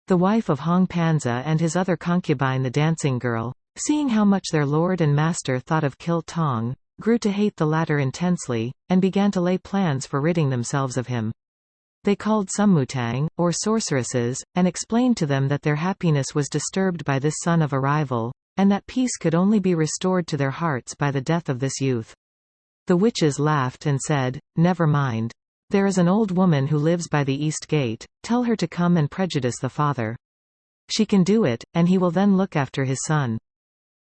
The wife of Hong Panza and his other concubine the dancing girl, seeing how much their lord and master thought of Gil-dong, grew to hate the latter intensely, and began to lay plans for ridding themselves of him. They called some mutang, or sorceresses, and explained to them that their happiness was disturbed by this son of a rival, and that peace could only be restored to their hearts by the death of this youth. The witches laughed and said, "Never mind. There is an old woman who lives by the east gate, tell her to come and prejudice the father. She can do it, and he will then look after his son."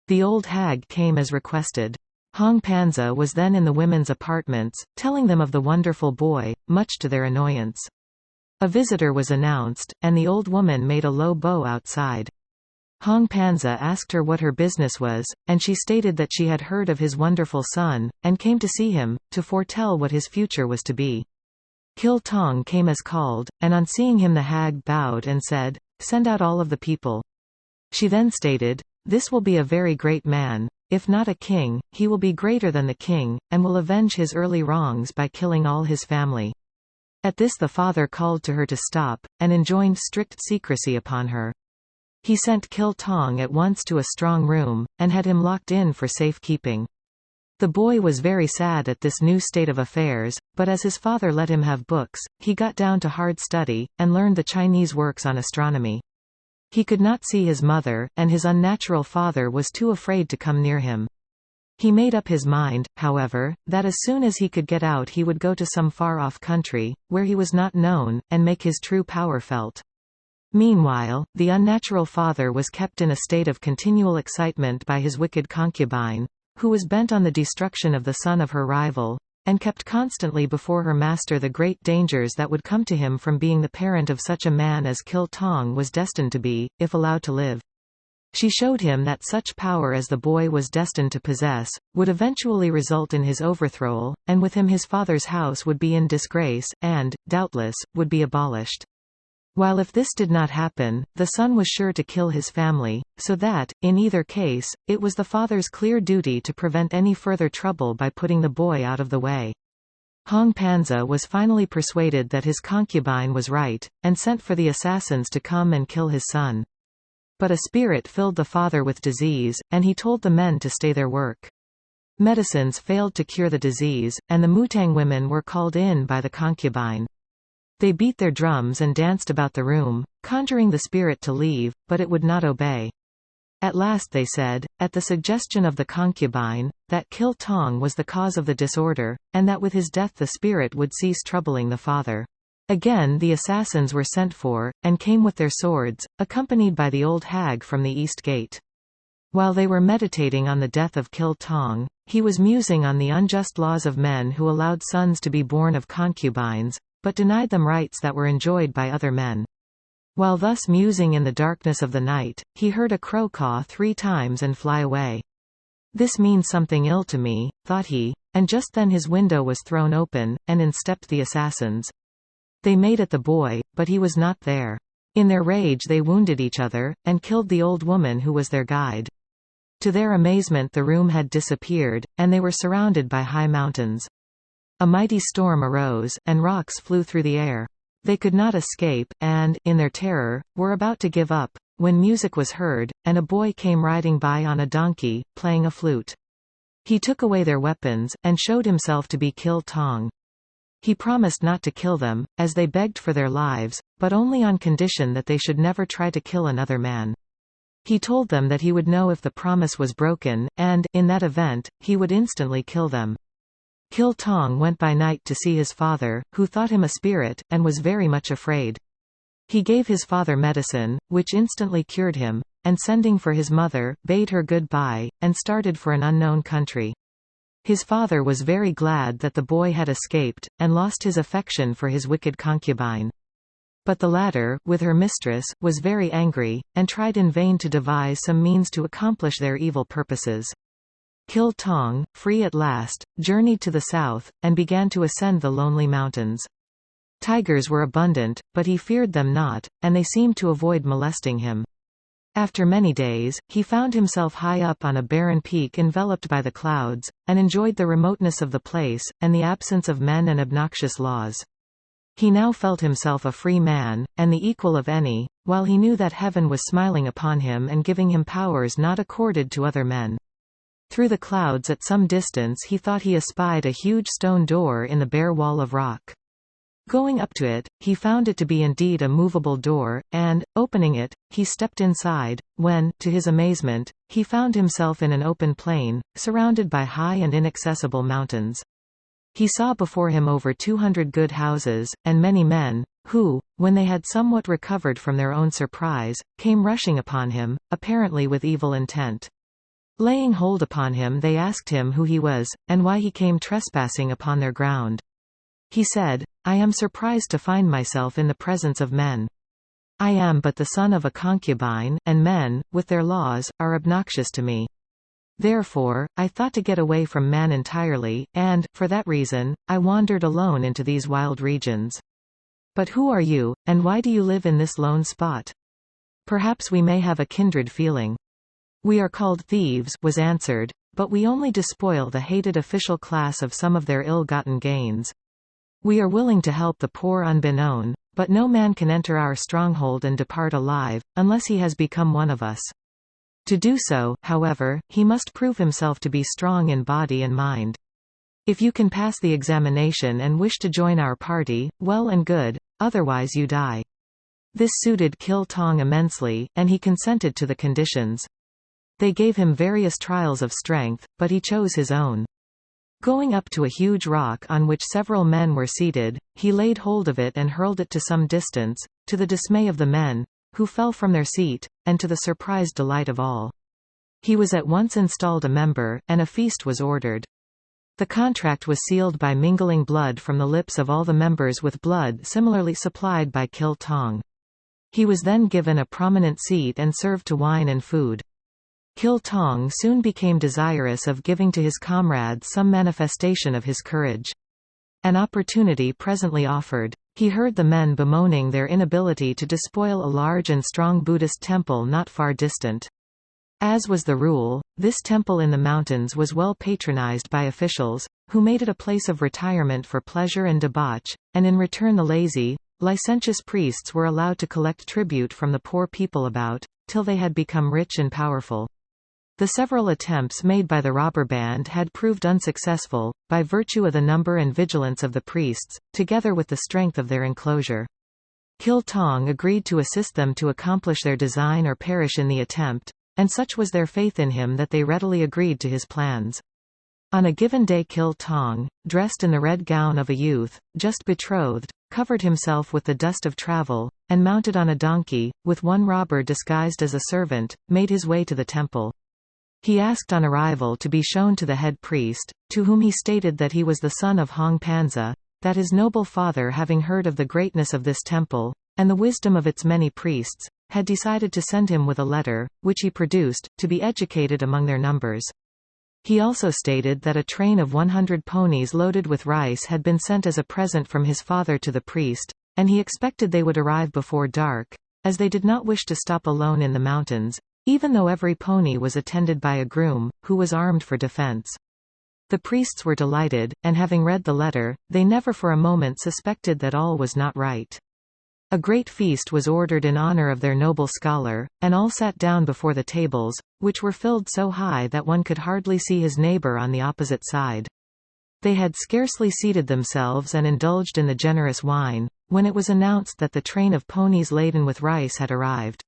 The old hag came as requested. Hong Panza was then in the women's apartments, telling them of the wonderful boy, much to their annoyance. A visitor was announced, and the old woman made a low bow outside. Hong Panza asked her what her business was, and she stated that she had heard of his wonderful son, and came to see him, to foretell what his future was to be. Gil-dong came as called, and on seeing him the hag bowed and said, "Send out all of the people." She then stated, "This will be a very great man. If not a king, he will be greater than the king, and will avenge his early wrongs by killing all his family." At this the father called to her to stop, and enjoined strict secrecy upon her. He sent Gil-dong at once to a strong room, and had him locked in for safekeeping. The boy was very sad at this new state of affairs, but as his father let him have books, he got down to hard study, and learned the Chinese works on astronomy. He could not see his mother, and his unnatural father was too afraid to come near him. He made up his mind, however, that as soon as he could get out he would go to some far-off country, where he was not known, and make his true power felt. Meanwhile, the unnatural father was kept in a state of continual excitement by his wicked concubine, who was bent on the destruction of the son of her rival, and kept constantly before her master the great dangers that would come to him from being the parent of such a man as Gil-dong was destined to be, if allowed to live. She showed him that such power as the boy was destined to possess, would eventually result in his overthrow, and with him his father's house would be in disgrace, and, doubtless, would be abolished. While if this did not happen, the son was sure to kill his family, so that, in either case, it was the father's clear duty to prevent any further trouble by putting the boy out of the way. Hong Panza was finally persuaded that his concubine was right, and sent for the assassins to come and kill his son. But a spirit filled the father with disease, and he told the men to stay their work. Medicines failed to cure the disease, and the mutang women were called in by the concubine. They beat their drums and danced about the room, conjuring the spirit to leave, but it would not obey. At last they said, at the suggestion of the concubine, that Gil-dong was the cause of the disorder, and that with his death the spirit would cease troubling the father. Again the assassins were sent for, and came with their swords, accompanied by the old hag from the east gate. While they were meditating on the death of Gil-dong, he was musing on the unjust laws of men who allowed sons to be born of concubines, but denied them rights that were enjoyed by other men. While thus musing in the darkness of the night, he heard a crow caw 3 times and fly away. "This means something ill to me," thought he, and just then his window was thrown open, and in stepped the assassins. They made at the boy, but he was not there. In their rage they wounded each other, and killed the old woman who was their guide. To their amazement the room had disappeared, and they were surrounded by high mountains. A mighty storm arose, and rocks flew through the air. They could not escape, and, in their terror, were about to give up, when music was heard, and a boy came riding by on a donkey, playing a flute. He took away their weapons, and showed himself to be Gil-dong. He promised not to kill them, as they begged for their lives, but only on condition that they should never try to kill another man. He told them that he would know if the promise was broken, and, in that event, he would instantly kill them. Gil-dong went by night to see his father, who thought him a spirit, and was very much afraid. He gave his father medicine, which instantly cured him, and sending for his mother, bade her good-bye, and started for an unknown country. His father was very glad that the boy had escaped, and lost his affection for his wicked concubine. But the latter, with her mistress, was very angry, and tried in vain to devise some means to accomplish their evil purposes. Gil-dong, free at last, journeyed to the south, and began to ascend the lonely mountains. Tigers were abundant, but he feared them not, and they seemed to avoid molesting him. After many days, he found himself high up on a barren peak enveloped by the clouds, and enjoyed the remoteness of the place, and the absence of men and obnoxious laws. He now felt himself a free man, and the equal of any, while he knew that heaven was smiling upon him and giving him powers not accorded to other men. Through the clouds at some distance he thought he espied a huge stone door in the bare wall of rock. Going up to it, he found it to be indeed a movable door, and, opening it, he stepped inside, when, to his amazement, he found himself in an open plain, surrounded by high and inaccessible mountains. He saw before him over 200 good houses, and many men, who, when they had somewhat recovered from their own surprise, came rushing upon him, apparently with evil intent. Laying hold upon him they asked him who he was, and why he came trespassing upon their ground. He said, "I am surprised to find myself in the presence of men. I am but the son of a concubine, and men, with their laws, are obnoxious to me. Therefore, I thought to get away from man entirely, and, for that reason, I wandered alone into these wild regions. But who are you, and why do you live in this lone spot? Perhaps we may have a kindred feeling." "We are called thieves," was answered, "but we only despoil the hated official class of some of their ill-gotten gains. We are willing to help the poor unbeknown, but no man can enter our stronghold and depart alive, unless he has become one of us. To do so, however, he must prove himself to be strong in body and mind. If you can pass the examination and wish to join our party, well and good, otherwise you die." This suited Gil-dong immensely, and he consented to the conditions. They gave him various trials of strength, but he chose his own. Going up to a huge rock on which several men were seated, he laid hold of it and hurled it to some distance, to the dismay of the men, who fell from their seat, and to the surprised delight of all. He was at once installed a member, and a feast was ordered. The contract was sealed by mingling blood from the lips of all the members with blood similarly supplied by Gil-dong. He was then given a prominent seat and served to wine and food. Gil-dong soon became desirous of giving to his comrades some manifestation of his courage. An opportunity presently offered. He heard the men bemoaning their inability to despoil a large and strong Buddhist temple not far distant. As was the rule, this temple in the mountains was well patronized by officials, who made it a place of retirement for pleasure and debauch, and in return the lazy, licentious priests were allowed to collect tribute from the poor people about, till they had become rich and powerful. The several attempts made by the robber band had proved unsuccessful, by virtue of the number and vigilance of the priests, together with the strength of their enclosure. Gil-dong agreed to assist them to accomplish their design or perish in the attempt, and such was their faith in him that they readily agreed to his plans. On a given day Gil-dong, dressed in the red gown of a youth, just betrothed, covered himself with the dust of travel, and mounted on a donkey, with one robber disguised as a servant, made his way to the temple. He asked on arrival to be shown to the head priest, to whom he stated that he was the son of Hong Panza, that his noble father, having heard of the greatness of this temple, and the wisdom of its many priests, had decided to send him with a letter, which he produced, to be educated among their numbers. He also stated that a train of 100 ponies loaded with rice had been sent as a present from his father to the priest, and he expected they would arrive before dark, as they did not wish to stop alone in the mountains, even though every pony was attended by a groom, who was armed for defense. The priests were delighted, and having read the letter, they never for a moment suspected that all was not right. A great feast was ordered in honor of their noble scholar, and all sat down before the tables, which were filled so high that one could hardly see his neighbor on the opposite side. They had scarcely seated themselves and indulged in the generous wine, when it was announced that the train of ponies laden with rice had arrived.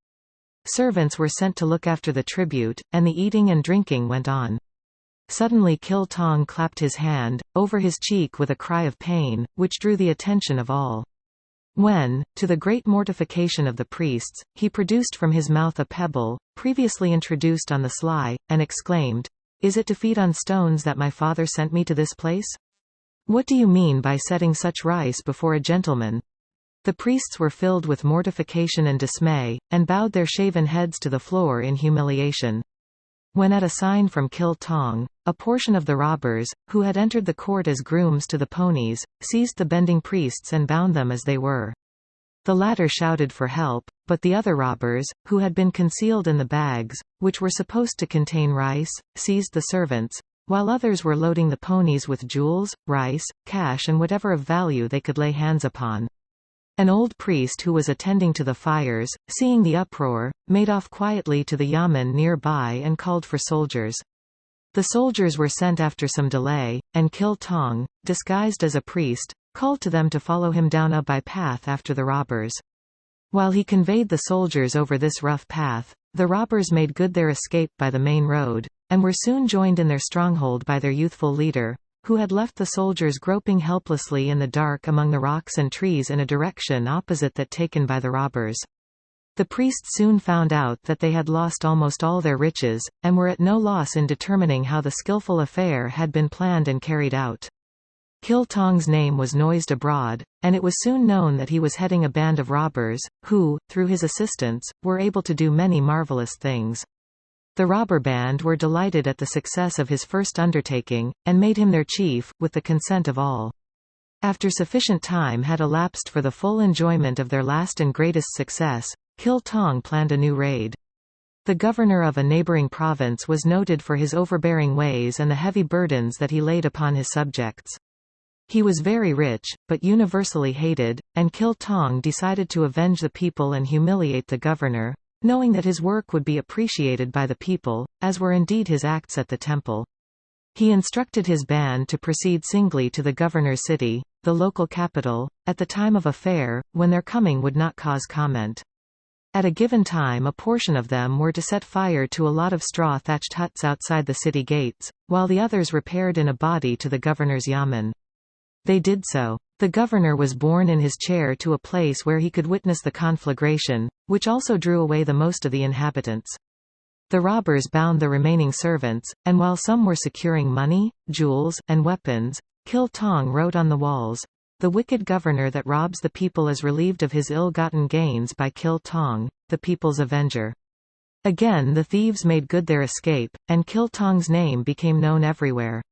Servants were sent to look after the tribute, and the eating and drinking went on. Suddenly Gil-dong clapped his hand over his cheek with a cry of pain, which drew the attention of all. When, to the great mortification of the priests, he produced from his mouth a pebble, previously introduced on the sly, and exclaimed, "Is it to feed on stones that my father sent me to this place? What do you mean by setting such rice before a gentleman?" The priests were filled with mortification and dismay, and bowed their shaven heads to the floor in humiliation. When at a sign from Gil-dong, a portion of the robbers, who had entered the court as grooms to the ponies, seized the bending priests and bound them as they were. The latter shouted for help, but the other robbers, who had been concealed in the bags, which were supposed to contain rice, seized the servants, while others were loading the ponies with jewels, rice, cash and whatever of value they could lay hands upon. An old priest who was attending to the fires, seeing the uproar, made off quietly to the yamen nearby and called for soldiers. The soldiers were sent after some delay, and Gil-dong, disguised as a priest, called to them to follow him down a by-path after the robbers. While he conveyed the soldiers over this rough path, the robbers made good their escape by the main road, and were soon joined in their stronghold by their youthful leader, who had left the soldiers groping helplessly in the dark among the rocks and trees in a direction opposite that taken by the robbers. The priests soon found out that they had lost almost all their riches, and were at no loss in determining how the skillful affair had been planned and carried out. Gil-dong's name was noised abroad, and it was soon known that he was heading a band of robbers, who, through his assistance, were able to do many marvelous things. The robber band were delighted at the success of his first undertaking, and made him their chief, with the consent of all. After sufficient time had elapsed for the full enjoyment of their last and greatest success, Gil-dong planned a new raid. The governor of a neighboring province was noted for his overbearing ways and the heavy burdens that he laid upon his subjects. He was very rich, but universally hated, and Gil-dong decided to avenge the people and humiliate the governor, knowing that his work would be appreciated by the people, as were indeed his acts at the temple. He instructed his band to proceed singly to the governor's city, the local capital, at the time of a fair, when their coming would not cause comment. At a given time a portion of them were to set fire to a lot of straw-thatched huts outside the city gates, while the others repaired in a body to the governor's yamen. They did so. The governor was borne in his chair to a place where he could witness the conflagration, which also drew away the most of the inhabitants. The robbers bound the remaining servants, and while some were securing money, jewels, and weapons, Gil-dong wrote on the walls, "The wicked governor that robs the people is relieved of his ill-gotten gains by Gil-dong, the people's avenger." Again the thieves made good their escape, and Gil-dong's name became known everywhere.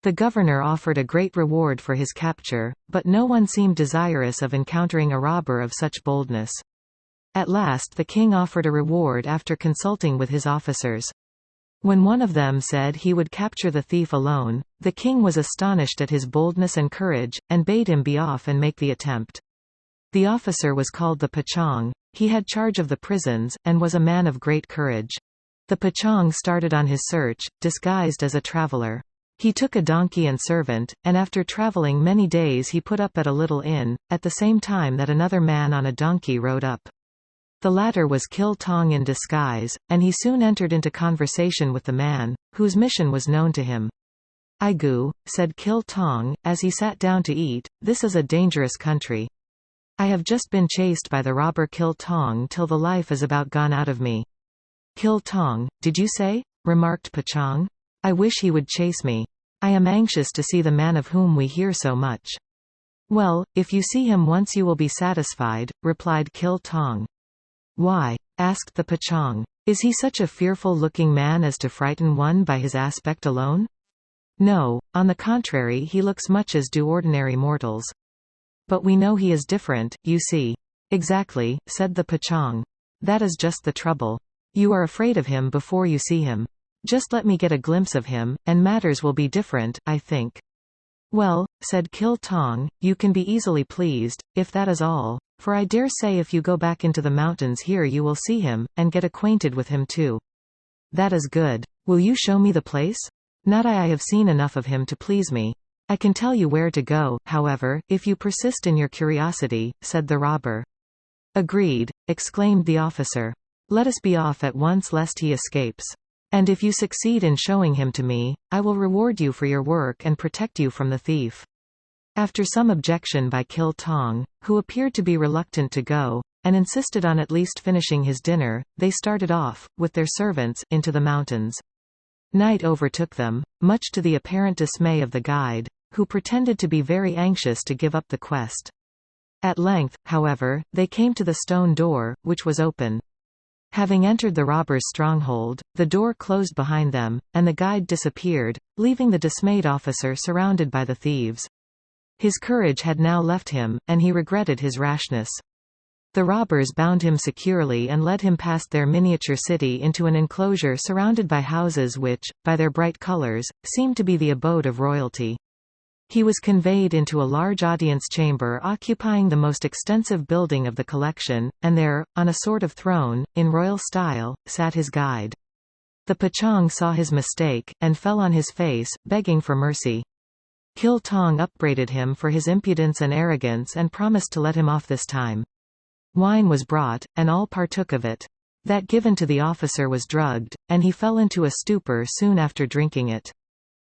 The governor offered a great reward for his capture, but no one seemed desirous of encountering a robber of such boldness. At last the king offered a reward after consulting with his officers. When one of them said he would capture the thief alone, the king was astonished at his boldness and courage, and bade him be off and make the attempt. The officer was called the Pachong. He had charge of the prisons, and was a man of great courage. The Pachong started on his search, disguised as a traveler. He took a donkey and servant, and after traveling many days he put up at a little inn, at the same time that another man on a donkey rode up. The latter was Gil-dong in disguise, and he soon entered into conversation with the man, whose mission was known to him. "Igu," said Gil-dong, as he sat down to eat, "this is a dangerous country. I have just been chased by the robber Gil-dong till the life is about gone out of me." "Gil-dong, did you say?" remarked Pachong. "I wish he would chase me. I am anxious to see the man of whom we hear so much." "Well, if you see him once you will be satisfied," replied Gil-dong. "Why?" asked the Pachong. "Is he such a fearful-looking man as to frighten one by his aspect alone?" "No, on the contrary, he looks much as do ordinary mortals." "But we know he is different, you see." "Exactly," said the Pachong. "That is just the trouble. You are afraid of him before you see him. Just let me get a glimpse of him, and matters will be different, I think." "Well," said Gil-dong, "you can be easily pleased, if that is all, for I dare say if you go back into the mountains here you will see him, and get acquainted with him too." "That is good. Will you show me the place?" "Not I have seen enough of him to please me. I can tell you where to go, however, if you persist in your curiosity," said the robber. "Agreed," exclaimed the officer. "Let us be off at once lest he escapes. And if you succeed in showing him to me, I will reward you for your work and protect you from the thief." After some objection by Gil-dong, who appeared to be reluctant to go, and insisted on at least finishing his dinner, they started off, with their servants, into the mountains. Night overtook them, much to the apparent dismay of the guide, who pretended to be very anxious to give up the quest. At length, however, they came to the stone door, which was open. Having entered the robbers' stronghold, the door closed behind them, and the guide disappeared, leaving the dismayed officer surrounded by the thieves. His courage had now left him, and he regretted his rashness. The robbers bound him securely and led him past their miniature city into an enclosure surrounded by houses which, by their bright colors, seemed to be the abode of royalty. He was conveyed into a large audience chamber occupying the most extensive building of the collection, and there, on a sort of throne, in royal style, sat his guide. The Pachang saw his mistake, and fell on his face, begging for mercy. Gil-dong upbraided him for his impudence and arrogance and promised to let him off this time. Wine was brought, and all partook of it. That given to the officer was drugged, and he fell into a stupor soon after drinking it.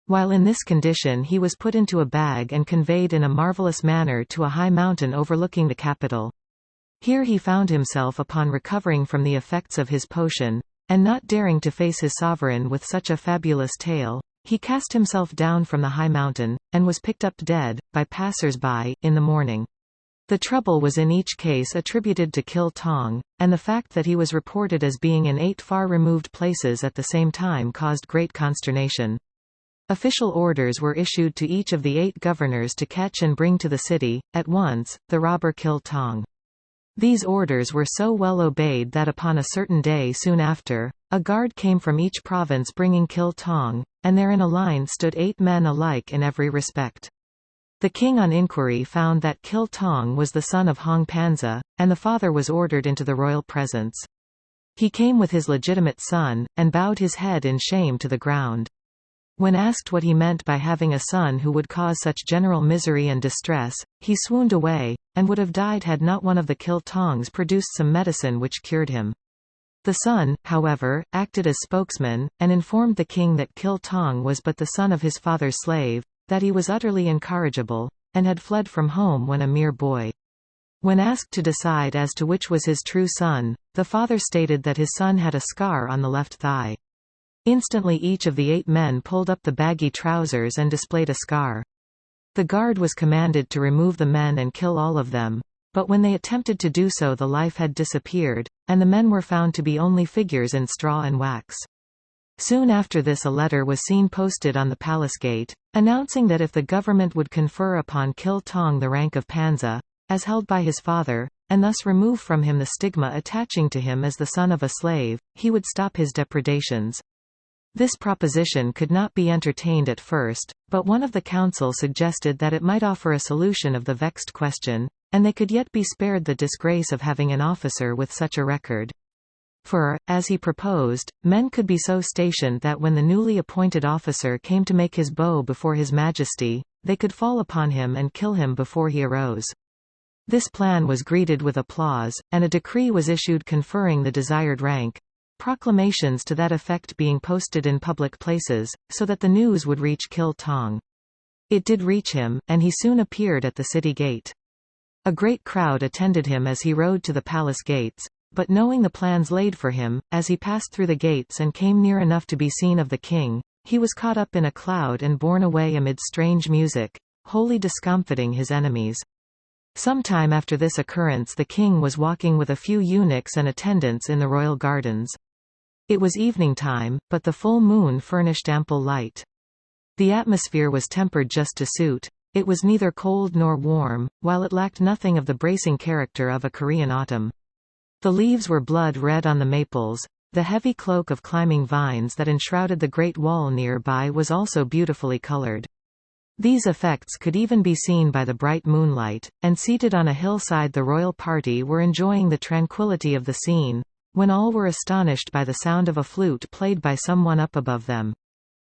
While in this condition he was put into a bag and conveyed in a marvelous manner to a high mountain overlooking the capital. Here he found himself upon recovering from the effects of his potion, and not daring to face his sovereign with such a fabulous tale, he cast himself down from the high mountain, and was picked up dead, by passers-by, in the morning. The trouble was in each case attributed to Gil-dong, and the fact that he was reported as being in 8 far-removed places at the same time caused great consternation. Official orders were issued to each of the 8 governors to catch and bring to the city, at once, the robber Gil-dong. These orders were so well obeyed that upon a certain day soon after, a guard came from each province bringing Gil-dong, and there in a line stood 8 men alike in every respect. The king on inquiry found that Gil-dong was the son of Hong Panza, and the father was ordered into the royal presence. He came with his legitimate son, and bowed his head in shame to the ground. When asked what he meant by having a son who would cause such general misery and distress, he swooned away, and would have died had not one of the Gil-dongs produced some medicine which cured him. The son, however, acted as spokesman, and informed the king that Gil-dong was but the son of his father's slave, that he was utterly incorrigible, and had fled from home when a mere boy. When asked to decide as to which was his true son, the father stated that his son had a scar on the left thigh. Instantly each of the 8 men pulled up the baggy trousers and displayed a scar. The guard was commanded to remove the men and kill all of them, but when they attempted to do so the life had disappeared, and the men were found to be only figures in straw and wax. Soon after this a letter was seen posted on the palace gate, announcing that if the government would confer upon Gil-dong the rank of Panza, as held by his father, and thus remove from him the stigma attaching to him as the son of a slave, he would stop his depredations. This proposition could not be entertained at first, but one of the council suggested that it might offer a solution of the vexed question, and they could yet be spared the disgrace of having an officer with such a record. For, as he proposed, men could be so stationed that when the newly appointed officer came to make his bow before His Majesty, they could fall upon him and kill him before he arose. This plan was greeted with applause, and a decree was issued conferring the desired rank, proclamations to that effect being posted in public places, so that the news would reach Gil-dong. It did reach him, and he soon appeared at the city gate. A great crowd attended him as he rode to the palace gates, but knowing the plans laid for him, as he passed through the gates and came near enough to be seen of the king, he was caught up in a cloud and borne away amid strange music, wholly discomfiting his enemies. Some time after this occurrence the king was walking with a few eunuchs and attendants in the royal gardens. It was evening time, but the full moon furnished ample light. The atmosphere was tempered just to suit. It was neither cold nor warm, while it lacked nothing of the bracing character of a Korean autumn. The leaves were blood red on the maples. The heavy cloak of climbing vines that enshrouded the great wall nearby was also beautifully colored. These effects could even be seen by the bright moonlight, and seated on a hillside the royal party were enjoying the tranquility of the scene, when all were astonished by the sound of a flute played by someone up above them.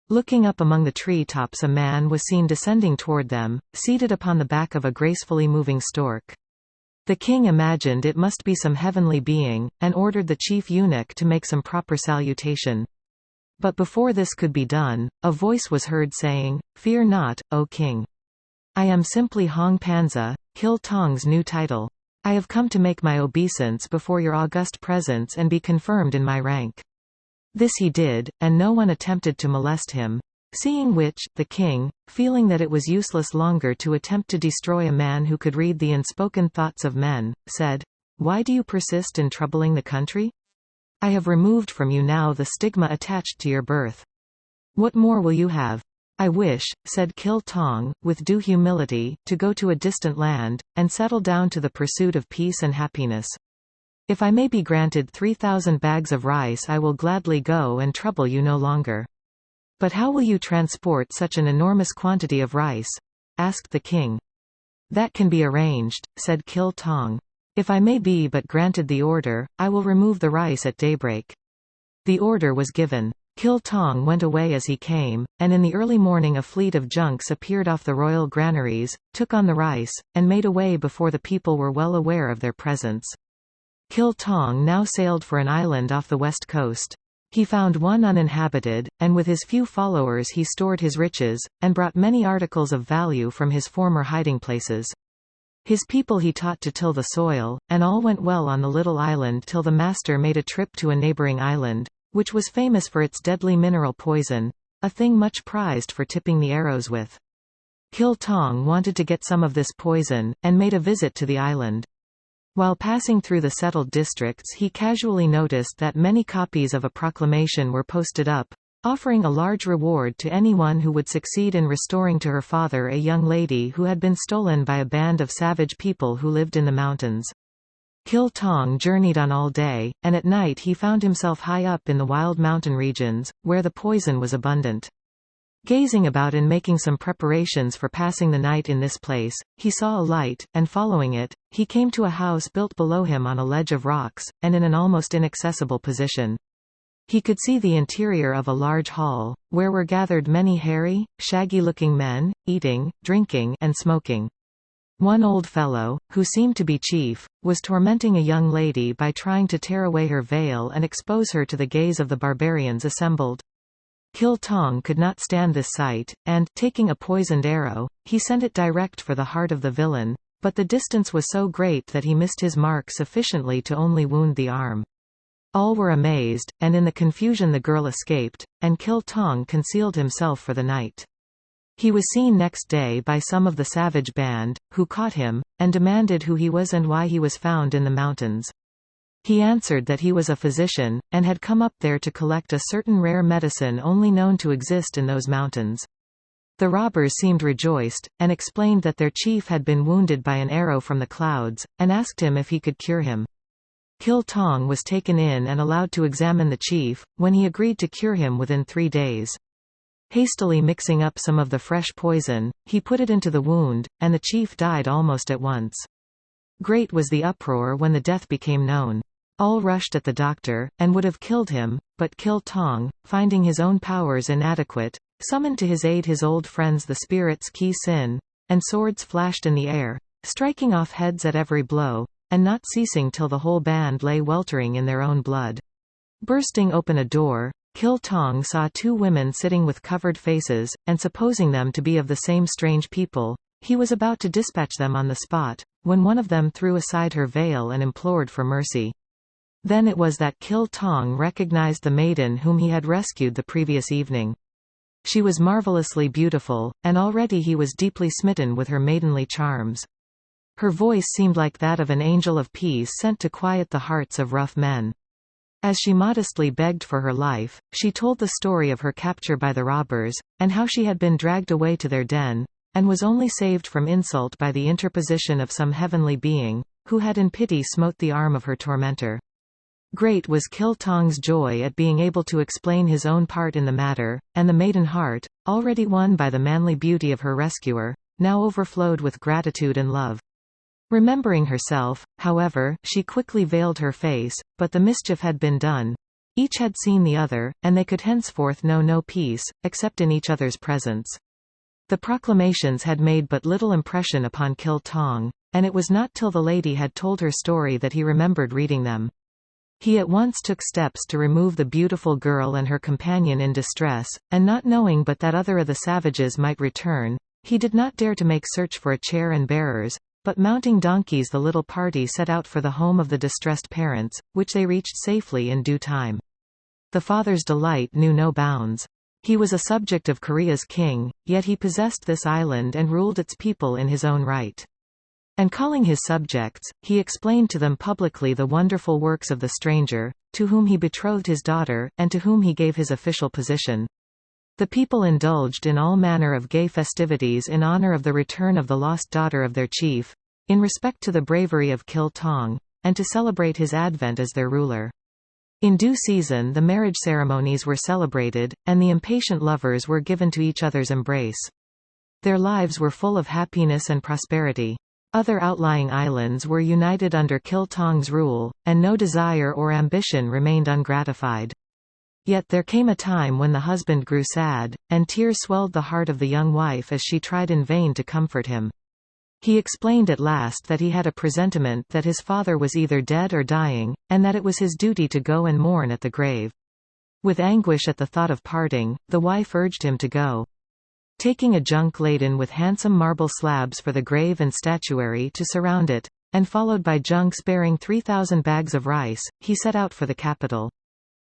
Looking up among the tree tops a man was seen descending toward them, seated upon the back of a gracefully moving stork. The king imagined it must be some heavenly being, and ordered the chief eunuch to make some proper salutation. But before this could be done, a voice was heard saying, "Fear not, O king. I am simply Hong Panza, Gil-dong's new title. I have come to make my obeisance before your august presence and be confirmed in my rank." This he did, and no one attempted to molest him, seeing which, the king, feeling that it was useless longer to attempt to destroy a man who could read the unspoken thoughts of men, said, "Why do you persist in troubling the country? I have removed from you now the stigma attached to your birth. What more will you have? I wish," said Gil-dong, with due humility, "to go to a distant land, and settle down to the pursuit of peace and happiness. If I may be granted 3,000 bags of rice I will gladly go and trouble you no longer. But how will you transport such an enormous quantity of rice? asked the king. "That can be arranged," said Gil-dong. "If I may be but granted the order, I will remove the rice at daybreak." The order was given. Gil-dong went away as he came, and in the early morning a fleet of junks appeared off the royal granaries, took on the rice, and made away before the people were well aware of their presence. Gil-dong now sailed for an island off the west coast. He found one uninhabited, and with his few followers he stored his riches, and brought many articles of value from his former hiding places. His people he taught to till the soil, and all went well on the little island till the master made a trip to a neighboring island, which was famous for its deadly mineral poison, a thing much prized for tipping the arrows with. Gil-dong wanted to get some of this poison, and made a visit to the island. While passing through the settled districts he casually noticed that many copies of a proclamation were posted up, offering a large reward to anyone who would succeed in restoring to her father a young lady who had been stolen by a band of savage people who lived in the mountains. Gil-dong journeyed on all day, and at night he found himself high up in the wild mountain regions, where the poison was abundant. Gazing about and making some preparations for passing the night in this place, he saw a light, and following it, he came to a house built below him on a ledge of rocks, and in an almost inaccessible position. He could see the interior of a large hall, where were gathered many hairy, shaggy-looking men, eating, drinking, and smoking. One old fellow, who seemed to be chief, was tormenting a young lady by trying to tear away her veil and expose her to the gaze of the barbarians assembled. Gil-dong could not stand this sight, and, taking a poisoned arrow, he sent it direct for the heart of the villain, but the distance was so great that he missed his mark sufficiently to only wound the arm. All were amazed, and in the confusion the girl escaped, and Gil-dong concealed himself for the night. He was seen next day by some of the savage band, who caught him, and demanded who he was and why he was found in the mountains. He answered that he was a physician, and had come up there to collect a certain rare medicine only known to exist in those mountains. The robbers seemed rejoiced, and explained that their chief had been wounded by an arrow from the clouds, and asked him if he could cure him. Gil-dong was taken in and allowed to examine the chief, when he agreed to cure him within 3 days. Hastily mixing up some of the fresh poison, he put it into the wound, and the chief died almost at once. Great was the uproar when the death became known. All rushed at the doctor, and would have killed him, but Gil-dong, finding his own powers inadequate, summoned to his aid his old friends the spirits Ki-sin, and swords flashed in the air, striking off heads at every blow, and not ceasing till the whole band lay weltering in their own blood. Bursting open a door, Gil-dong saw 2 women sitting with covered faces, and supposing them to be of the same strange people, he was about to dispatch them on the spot, when one of them threw aside her veil and implored for mercy. Then it was that Gil-dong recognized the maiden whom he had rescued the previous evening. She was marvelously beautiful, and already he was deeply smitten with her maidenly charms. Her voice seemed like that of an angel of peace sent to quiet the hearts of rough men. As she modestly begged for her life, she told the story of her capture by the robbers, and how she had been dragged away to their den, and was only saved from insult by the interposition of some heavenly being, who had in pity smote the arm of her tormentor. Great was Gil-dong's joy at being able to explain his own part in the matter, and the maiden heart, already won by the manly beauty of her rescuer, now overflowed with gratitude and love. Remembering herself, however, she quickly veiled her face, but the mischief had been done. Each had seen the other, and they could henceforth know no peace, except in each other's presence. The proclamations had made but little impression upon Gil-dong, and it was not till the lady had told her story that he remembered reading them. He at once took steps to remove the beautiful girl and her companion in distress, and not knowing but that other of the savages might return, he did not dare to make search for a chair and bearers, but mounting donkeys the little party set out for the home of the distressed parents, which they reached safely in due time. The father's delight knew no bounds. He was a subject of Korea's king, yet he possessed this island and ruled its people in his own right. And calling his subjects, he explained to them publicly the wonderful works of the stranger, to whom he betrothed his daughter, and to whom he gave his official position. The people indulged in all manner of gay festivities in honor of the return of the lost daughter of their chief, in respect to the bravery of Gil-dong, and to celebrate his advent as their ruler. In due season the marriage ceremonies were celebrated, and the impatient lovers were given to each other's embrace. Their lives were full of happiness and prosperity. Other outlying islands were united under Gil-dong's rule, and no desire or ambition remained ungratified. Yet there came a time when the husband grew sad, and tears swelled the heart of the young wife as she tried in vain to comfort him. He explained at last that he had a presentiment that his father was either dead or dying, and that it was his duty to go and mourn at the grave. With anguish at the thought of parting, the wife urged him to go. Taking a junk laden with handsome marble slabs for the grave and statuary to surround it, and followed by junks bearing 3,000 bags of rice, he set out for the capital.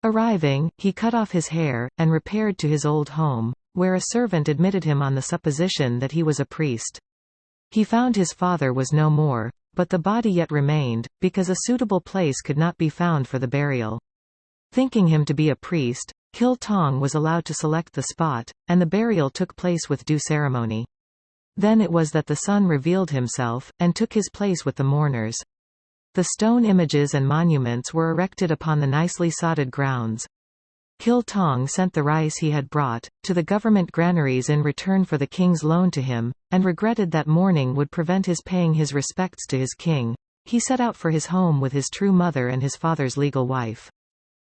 Arriving, he cut off his hair, and repaired to his old home, where a servant admitted him on the supposition that he was a priest. He found his father was no more, but the body yet remained, because a suitable place could not be found for the burial. Thinking him to be a priest, Gil-dong was allowed to select the spot, and the burial took place with due ceremony. Then it was that the son revealed himself, and took his place with the mourners. The stone images and monuments were erected upon the nicely sodded grounds. Gil-dong sent the rice he had brought, to the government granaries in return for the king's loan to him, and regretted that mourning would prevent his paying his respects to his king. He set out for his home with his true mother and his father's legal wife.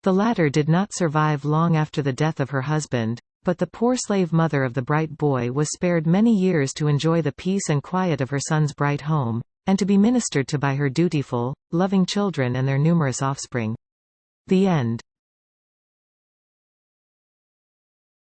The latter did not survive long after the death of her husband, but the poor slave mother of the bright boy was spared many years to enjoy the peace and quiet of her son's bright home, and to be ministered to by her dutiful, loving children and their numerous offspring. The end.